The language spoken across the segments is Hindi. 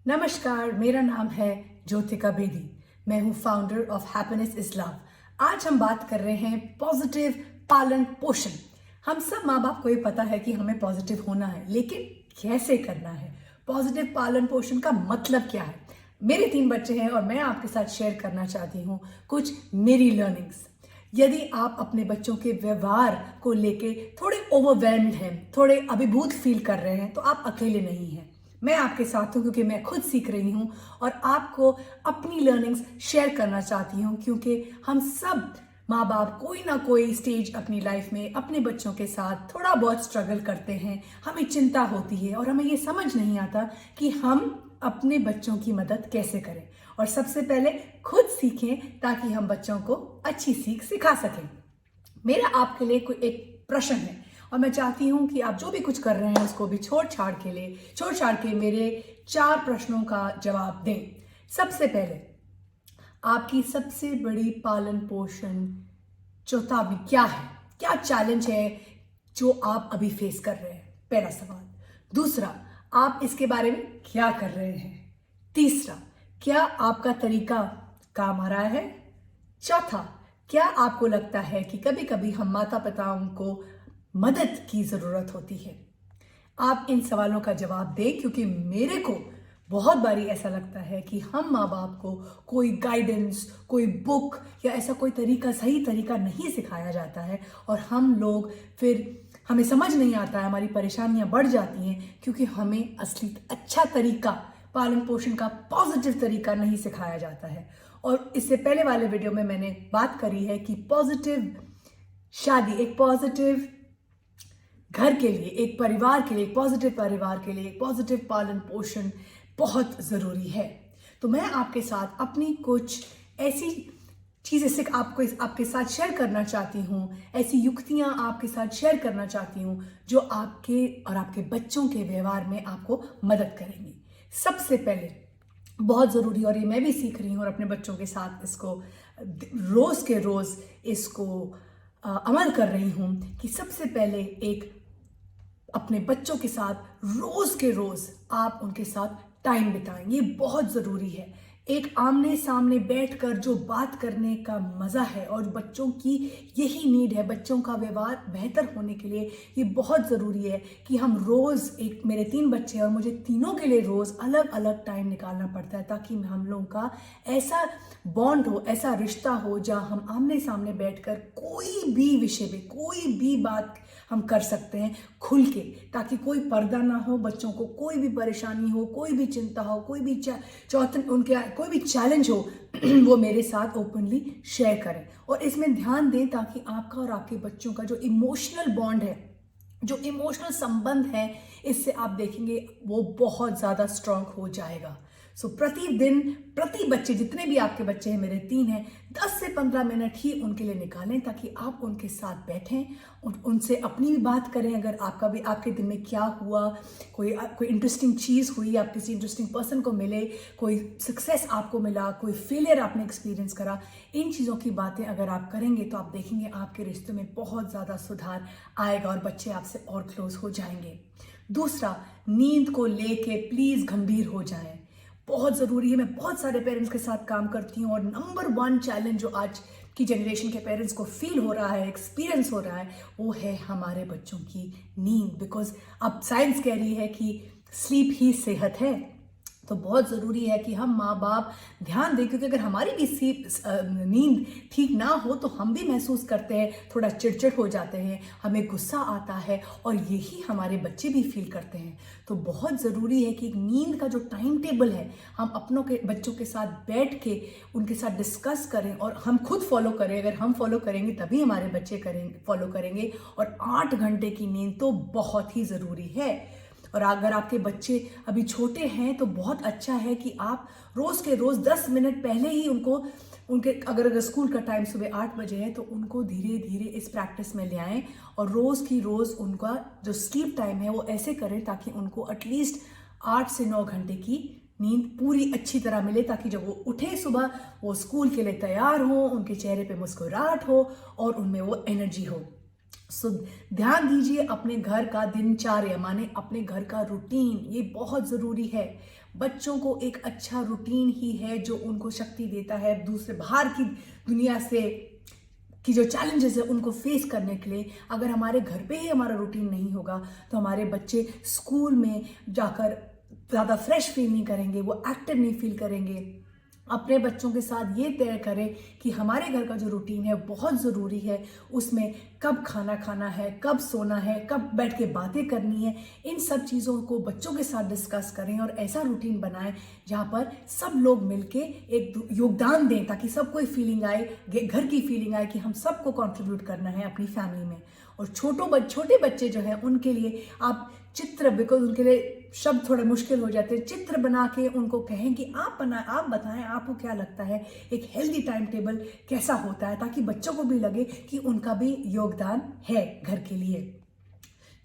नमस्कार, मेरा नाम है ज्योतिका बेदी। मैं हूँ founder of happiness is love. आज हम बात कर रहे हैं पॉजिटिव पालन पोषण। हम सब माँ बाप को ये पता है कि हमें पॉजिटिव होना है, लेकिन कैसे करना है? पॉजिटिव पालन पोषण का मतलब क्या है? मेरे 3 बच्चे हैं और मैं आपके साथ शेयर करना चाहती हूँ कुछ मेरी लर्निंग्स। यदि आप अपने बच्चों के व्यवहार को लेके थोड़े ओवरवेल्म्ड हैं, थोड़े अभिभूत फील कर रहे हैं, तो आप अकेले नहीं हैं। मैं आपके साथ हूँ क्योंकि मैं खुद सीख रही हूँ और आपको अपनी लर्निंग्स शेयर करना चाहती हूँ, क्योंकि हम सब माँ बाप कोई ना कोई स्टेज अपनी लाइफ में अपने बच्चों के साथ थोड़ा बहुत स्ट्रगल करते हैं। हमें चिंता होती है और हमें ये समझ नहीं आता कि हम अपने बच्चों की मदद कैसे करें। और सबसे पहले खुद सीखें ताकि हम बच्चों को अच्छी सीख सिखा सकें। मेरा आपके लिए कोई एक प्रश्न है और मैं चाहती हूं कि आप जो भी कुछ कर रहे हैं उसको भी छोड़ छाड़ के मेरे 4 प्रश्नों का जवाब दें। सबसे पहले, आपकी सबसे बड़ी पालन पोषण चेतावनी क्या है? क्या चैलेंज है जो आप अभी फेस कर रहे हैं? पहला सवाल। दूसरा, आप इसके बारे में क्या कर रहे हैं? तीसरा, क्या आपका तरीका काम आ रहा है? चौथा, क्या आपको लगता है कि कभी कभी हम माता पिताओं को मदद की जरूरत होती है? आप इन सवालों का जवाब दें, क्योंकि मेरे को बहुत बारी ऐसा लगता है कि हम माँ बाप को कोई गाइडेंस, कोई बुक या ऐसा कोई तरीका, सही तरीका नहीं सिखाया जाता है और हम लोग फिर हमें समझ नहीं आता है, हमारी परेशानियां बढ़ जाती हैं क्योंकि हमें असली अच्छा तरीका, पालन पोषण का पॉजिटिव तरीका नहीं सिखाया जाता है। और इससे पहले वाले वीडियो में मैंने बात करी है कि पॉजिटिव शादी, एक पॉजिटिव घर के लिए, एक परिवार के लिए, एक पॉजिटिव परिवार के लिए एक पॉजिटिव पालन पोषण बहुत जरूरी है। तो मैं आपके साथ अपनी कुछ ऐसी चीजें आपके साथ शेयर करना चाहती हूँ, ऐसी युक्तियां आपके साथ शेयर करना चाहती हूँ जो आपके और आपके बच्चों के व्यवहार में आपको मदद करेंगी। सबसे पहले बहुत जरूरी, और ये मैं भी सीख रही हूँ और अपने बच्चों के साथ इसको रोज के रोज इसको अमल कर रही हूँ कि सबसे पहले एक अपने बच्चों के साथ रोज के रोज आप उनके साथ टाइम बिताएं। ये बहुत जरूरी है। एक आमने सामने बैठकर जो बात करने का मजा है, और बच्चों की यही नीड है, बच्चों का व्यवहार बेहतर होने के लिए ये बहुत जरूरी है कि हम रोज, एक मेरे 3 बच्चे हैं और मुझे तीनों के लिए रोज अलग अलग टाइम निकालना पड़ता है ताकि हम लोगों का ऐसा बॉन्ड हो, ऐसा रिश्ता हो जहां हम आमने सामने बैठकर कोई भी विषय पे, कोई भी बात हम कर सकते हैं खुल के, ताकि कोई पर्दा ना हो, बच्चों को कोई भी परेशानी हो, कोई भी चिंता हो, कोई भी उनके कोई भी चैलेंज हो वो मेरे साथ ओपनली शेयर करें और इसमें ध्यान दें ताकि आपका और आपके बच्चों का जो इमोशनल बॉन्ड है, जो इमोशनल संबंध है, इससे आप देखेंगे वो बहुत ज्यादा स्ट्रांग हो जाएगा। सो प्रतिदिन प्रति बच्चे, जितने भी आपके बच्चे हैं, मेरे 3 हैं, 10 से 15 मिनट ही उनके लिए निकालें ताकि आप उनके साथ बैठें, उनसे अपनी भी बात करें। अगर आपका भी, आपके दिन में क्या हुआ, कोई इंटरेस्टिंग चीज़ हुई, आप किसी इंटरेस्टिंग पर्सन को मिले, कोई सक्सेस आपको मिला, कोई फेलियर आपने एक्सपीरियंस करा, इन चीज़ों की बातें अगर आप करेंगे तो आप देखेंगे आपके रिश्ते में बहुत ज़्यादा सुधार आएगा और बच्चे आपसे और क्लोज हो जाएंगे। दूसरा, नींद को लेके प्लीज़ गंभीर हो जाएं। बहुत ज़रूरी है। मैं बहुत सारे पेरेंट्स के साथ काम करती हूँ और नंबर 1 चैलेंज जो आज की जनरेशन के पेरेंट्स को फील हो रहा है, एक्सपीरियंस हो रहा है, वो है हमारे बच्चों की नींद। बिकॉज अब साइंस कह रही है कि स्लीप ही सेहत है। तो बहुत ज़रूरी है कि हम माँ बाप ध्यान दें, क्योंकि अगर हमारी भी नींद ठीक ना हो तो हम भी महसूस करते हैं, थोड़ा चिड़चिड़ हो जाते हैं, हमें गुस्सा आता है और यही हमारे बच्चे भी फील करते हैं। तो बहुत ज़रूरी है कि नींद का जो टाइम टेबल है, हम अपनों के बच्चों के साथ बैठ के उनके साथ डिस्कस करें और हम खुद फॉलो करें। अगर हम फॉलो करेंगे तभी हमारे बच्चे फॉलो करेंगे। और 8 घंटे की नींद तो बहुत ही ज़रूरी है। और अगर आपके बच्चे अभी छोटे हैं तो बहुत अच्छा है कि आप रोज के रोज 10 मिनट पहले ही उनके अगर स्कूल का टाइम सुबह 8 बजे है तो उनको धीरे धीरे इस प्रैक्टिस में ले आएं और रोज की रोज उनका जो स्लीप टाइम है वो ऐसे करें ताकि उनको एटलीस्ट 8 से 9 घंटे की नींद पूरी अच्छी तरह मिले, ताकि जब वो उठे सुबह वो स्कूल के लिए तैयार हो, उनके चेहरे पे मुस्कुराहट हो और उनमें वो एनर्जी हो। सो ध्यान दीजिए अपने घर का दिनचर्या, माने अपने घर का रूटीन, ये बहुत ज़रूरी है। बच्चों को एक अच्छा रूटीन ही है जो उनको शक्ति देता है दूसरे बाहर की दुनिया से कि जो चैलेंजेस है उनको फेस करने के लिए। अगर हमारे घर पे ही हमारा रूटीन नहीं होगा तो हमारे बच्चे स्कूल में जाकर ज़्यादा फ्रेश फील नहीं करेंगे, वो एक्टिव नहीं फील करेंगे। अपने बच्चों के साथ ये तय करें कि हमारे घर का जो रूटीन है बहुत ज़रूरी है, उसमें कब खाना खाना है, कब सोना है, कब बैठ के बातें करनी है, इन सब चीज़ों को बच्चों के साथ डिस्कस करें और ऐसा रूटीन बनाएं जहाँ पर सब लोग मिलके एक योगदान दें ताकि सबको फीलिंग आए, घर की फीलिंग आए कि हम सबको कंट्रीब्यूट करना है अपनी फैमिली में। और छोटे बच्चे जो हैं उनके लिए आप चित्र, बिकॉज उनके लिए शब्द थोड़े मुश्किल हो जाते हैं, चित्र बना के उनको कहें कि आप बताएं आपको क्या लगता है एक हेल्दी टाइम टेबल कैसा होता है, ताकि बच्चों को भी लगे कि उनका भी योगदान है घर के लिए।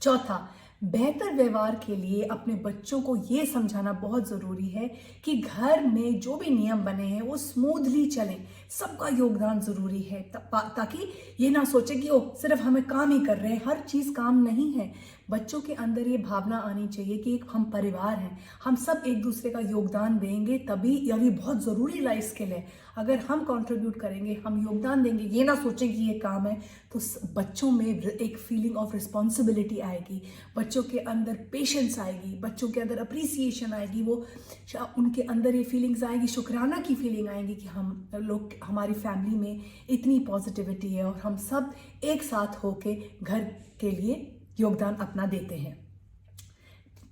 चौथा, बेहतर व्यवहार के लिए अपने बच्चों को ये समझाना बहुत ज़रूरी है कि घर में जो भी नियम बने हैं वो स्मूथली चलें, सबका योगदान ज़रूरी है, ताकि ये ना सोचे कि ओ सिर्फ हमें काम ही कर रहे हैं, हर चीज़ काम नहीं है। बच्चों के अंदर ये भावना आनी चाहिए कि एक हम परिवार हैं, हम सब एक दूसरे का योगदान देंगे तभी, यही बहुत ज़रूरी लाइफ स्किल है। अगर हम कंट्रीब्यूट करेंगे, हम योगदान देंगे, ये ना सोचें कि ये काम है, तो बच्चों में एक फीलिंग ऑफ रिस्पॉन्सिबिलिटी आएगी, बच्चों के अंदर पेशेंस आएगी, बच्चों के अंदर अप्रिसिएशन आएगी, वो उनके अंदर ये फीलिंग्स आएगी, शुक्राना की फीलिंग आएगी कि हम लोग, हमारी फैमिली में इतनी पॉजिटिविटी है और हम सब एक साथ होके घर के लिए योगदान अपना देते हैं।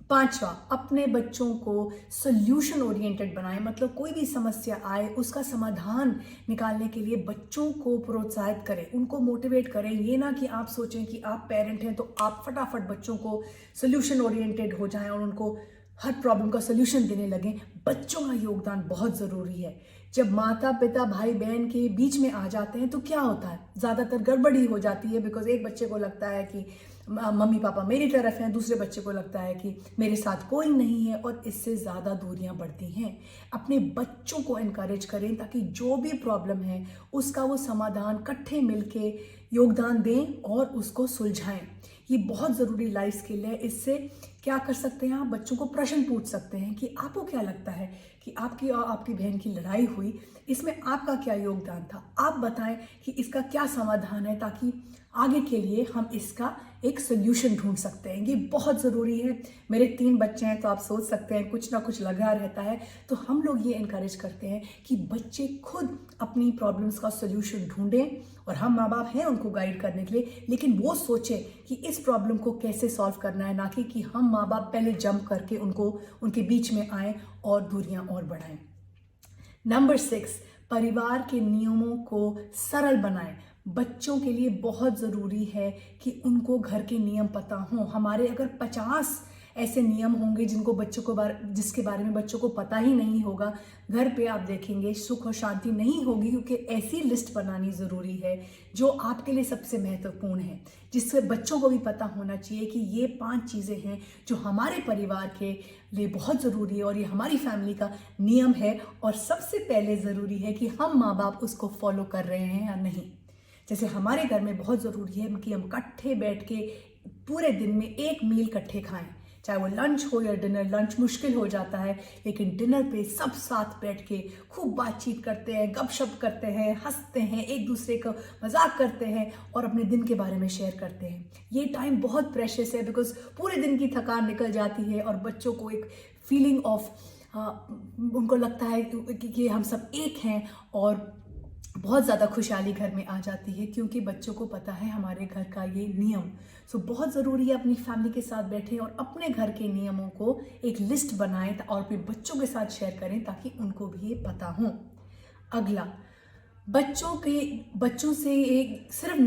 पांचवा, अपने बच्चों को सोल्यूशन ओरिएंटेड बनाएं, मतलब कोई भी समस्या आए उसका समाधान निकालने के लिए बच्चों को प्रोत्साहित करें, उनको मोटिवेट करें। ये ना कि आप सोचें कि आप पेरेंट हैं तो आप फटाफट बच्चों को सोल्यूशन ओरिएंटेड हो जाएं और उनको हर प्रॉब्लम का सोल्यूशन देने लगें। बच्चों का योगदान बहुत ज़रूरी है। जब माता पिता भाई बहन के बीच में आ जाते हैं तो क्या होता है, ज़्यादातर गड़बड़ी हो जाती है, बिकॉज एक बच्चे को लगता है कि मम्मी पापा मेरी तरफ हैं, दूसरे बच्चे को लगता है कि मेरे साथ कोई नहीं है, और इससे ज़्यादा दूरियां बढ़ती हैं। अपने बच्चों को इनकरेज करें ताकि जो भी प्रॉब्लम है उसका वो समाधान इकट्ठे मिलके योगदान दें और उसको सुलझाएं। ये बहुत ज़रूरी लाइफ स्किल है। इससे क्या कर सकते हैं, आप बच्चों को प्रश्न पूछ सकते हैं कि आपको क्या लगता है कि आपकी और आपकी बहन की लड़ाई हुई, इसमें आपका क्या योगदान था, आप बताएं कि इसका क्या समाधान है, ताकि आगे के लिए हम इसका एक सोल्यूशन ढूंढ सकते हैं। ये बहुत ज़रूरी है। मेरे 3 बच्चे हैं तो आप सोच सकते हैं कुछ ना कुछ लगा रहता है, तो हम लोग ये इनकरेज करते हैं कि बच्चे खुद अपनी प्रॉब्लम्स का सोल्यूशन ढूंढें, और हम माँ बाप हैं उनको गाइड करने के लिए, लेकिन वो सोचें कि इस प्रॉब्लम को कैसे सॉल्व करना है, ना कि हम माँ बाप पहले जंप करके उनके बीच में आएँ और दूरियां और बढ़ाएं। नंबर 6, परिवार के नियमों को सरल बनाएं। बच्चों के लिए बहुत ज़रूरी है कि उनको घर के नियम पता हों। हमारे अगर 50 ऐसे नियम होंगे जिसके बारे में बच्चों को पता ही नहीं होगा, घर पे आप देखेंगे सुख और शांति नहीं होगी, क्योंकि ऐसी लिस्ट बनानी ज़रूरी है जो आपके लिए सबसे महत्वपूर्ण है, जिससे बच्चों को भी पता होना चाहिए कि ये 5 चीज़ें हैं जो हमारे परिवार के लिए बहुत ज़रूरी है और ये हमारी फैमिली का नियम है, और सबसे पहले ज़रूरी है कि हम माँ बाप उसको फॉलो कर रहे हैं या नहीं। जैसे हमारे घर में बहुत ज़रूरी है कि हम इकट्ठे बैठ के पूरे दिन में एक मील इकट्ठे खाएं, चाहे वो लंच हो या डिनर। लंच मुश्किल हो जाता है, लेकिन डिनर पे सब साथ बैठ के खूब बातचीत करते हैं, गपशप करते हैं, हंसते हैं, एक दूसरे को मजाक करते हैं और अपने दिन के बारे में शेयर करते हैं। ये टाइम बहुत प्रेशियस है, बिकॉज पूरे दिन की थकान निकल जाती है और बच्चों को एक फीलिंग ऑफ उनको लगता है कि हम सब एक हैं, और बहुत ज़्यादा खुशहाली घर में आ जाती है, क्योंकि बच्चों को पता है हमारे घर का ये नियम। सो बहुत ज़रूरी है अपनी फैमिली के साथ बैठें और अपने घर के नियमों को एक लिस्ट बनाएं और अपने बच्चों के साथ शेयर करें ताकि उनको भी ये पता हो। अगला, बच्चों से एक सिर्फ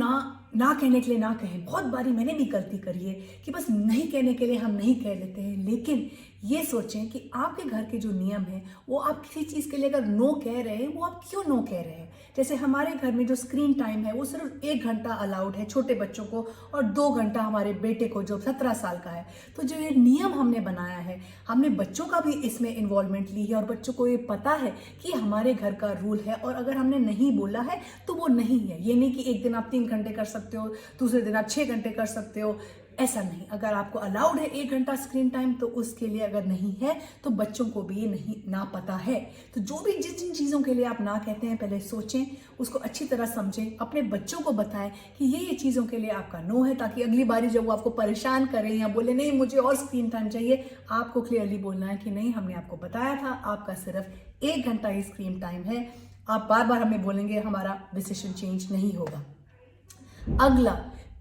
ना कहने के लिए ना कहें। बहुत बारी मैंने भी गलती करी है कि बस नहीं कहने के लिए हम नहीं कह लेते हैं, लेकिन ये सोचें कि आपके घर के जो नियम हैं वो आप किसी चीज़ के लिए अगर नो कह रहे हैं, वो आप क्यों नो कह रहे हैं। जैसे हमारे घर में जो स्क्रीन टाइम है वो सिर्फ 1 घंटा अलाउड है छोटे बच्चों को, और 2 घंटा हमारे बेटे को जो 17 साल का है। तो जो ये नियम हमने बनाया है, हमने बच्चों का भी इसमें इन्वॉल्वमेंट ली है, और बच्चों को ये पता है कि हमारे घर का रूल है, और अगर हमने नहीं बोला है तो वो नहीं है। ये नहीं कि एक दिन आप 3 घंटे कर सकते हो, दूसरे दिन आप 6 घंटे कर सकते हो। ऐसा नहीं, अगर आपको अलाउड है 1 घंटा स्क्रीन टाइम तो उसके लिए अगर नहीं है तो बच्चों को भी ये नहीं ना पता है। तो जो भी जिन जिन चीज़ों के लिए आप ना कहते हैं पहले सोचें, उसको अच्छी तरह समझें, अपने बच्चों को बताएं कि ये चीज़ों के लिए आपका नो है, ताकि अगली बारी जब वो आपको परेशान करें या बोले नहीं मुझे और स्क्रीन टाइम चाहिए, आपको क्लियरली बोलना है कि नहीं, हमने आपको बताया था आपका सिर्फ 1 घंटा ही स्क्रीन टाइम है। आप बार बार हमें बोलेंगे, हमारा डिसीजन चेंज नहीं होगा। अगला,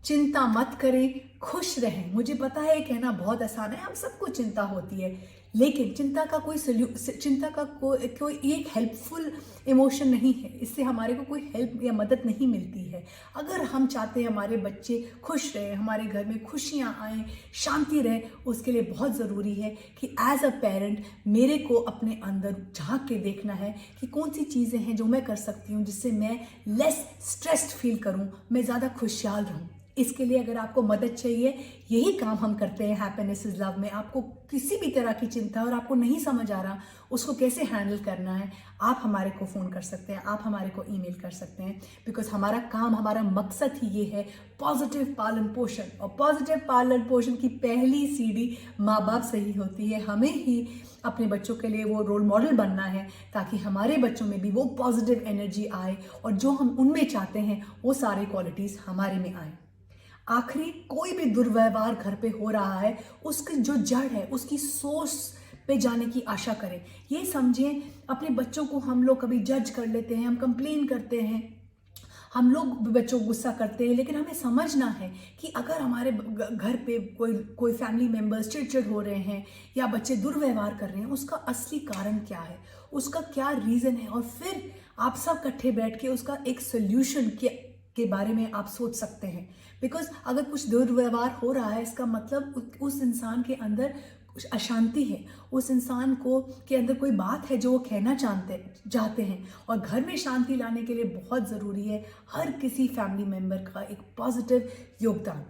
चिंता मत करें, खुश रहें। मुझे पता है कहना बहुत आसान है, हम सबको चिंता होती है, लेकिन चिंता का कोई एक हेल्पफुल इमोशन नहीं है। इससे हमारे को कोई हेल्प या मदद नहीं मिलती है। अगर हम चाहते हैं हमारे बच्चे खुश रहे, हमारे घर में खुशियाँ आए, शांति रहे, उसके लिए बहुत ज़रूरी है कि एज अ पेरेंट मेरे को अपने अंदर झांक के देखना है कि कौन सी चीज़ें हैं जो मैं कर सकती हूँ जिससे मैं लेस स्ट्रेस्ड फील करूँ, मैं ज़्यादा खुशहाल रहूँ। इसके लिए अगर आपको मदद चाहिए, यही काम हम करते हैं हैप्पीनेस इज लव में। आपको किसी भी तरह की चिंता और आपको नहीं समझ आ रहा उसको कैसे हैंडल करना है, आप हमारे को फ़ोन कर सकते हैं, आप हमारे को ईमेल कर सकते हैं, बिकॉज हमारा काम, हमारा मकसद ही ये है पॉजिटिव पालन पोषण। और पॉजिटिव पालन पोषण की पहली सीढ़ी माँ बाप से ही होती है। हमें ही अपने बच्चों के लिए वो रोल मॉडल बनना है, ताकि हमारे बच्चों में भी वो पॉजिटिव एनर्जी आए और जो हम उनमें चाहते हैं वो सारी क्वालिटीज़ हमारे में आए। आखिरी, कोई भी दुर्व्यवहार घर पे हो रहा है, उसकी जो जड़ है उसकी सोर्स पे जाने की आशा करें। ये समझें, अपने बच्चों को हम लोग कभी जज कर लेते हैं, हम कंप्लेन करते हैं, हम लोग बच्चों को गुस्सा करते हैं, लेकिन हमें समझना है कि अगर हमारे घर पे कोई फैमिली मेम्बर्स चिड़चिड़ हो रहे हैं या बच्चे दुर्व्यवहार कर रहे हैं, उसका असली कारण क्या है, उसका क्या रीज़न है, और फिर आप सब इकट्ठे बैठ के उसका एक सोल्यूशन के बारे में आप सोच सकते हैं। बिकॉज अगर कुछ दुर्व्यवहार हो रहा है, इसका मतलब उस इंसान के अंदर कुछ अशांति है, उस इंसान को के अंदर कोई बात है जो वो कहना चाहते हैं। और घर में शांति लाने के लिए बहुत ज़रूरी है हर किसी फैमिली मेम्बर का एक पॉजिटिव योगदान।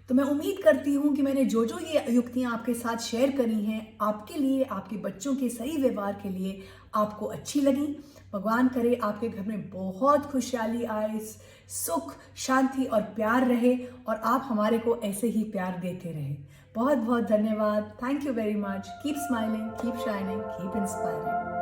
तो मैं उम्मीद करती हूँ कि मैंने जो जो ये युक्तियाँ आपके साथ शेयर करी हैं, आपके लिए, आपके बच्चों के सही व्यवहार के लिए आपको अच्छी लगी। भगवान करे आपके घर में बहुत खुशहाली आए, सुख, शांति और प्यार रहे, और आप हमारे को ऐसे ही प्यार देते रहें। बहुत बहुत धन्यवाद। Thank you very much. Keep smiling, keep shining, keep inspiring.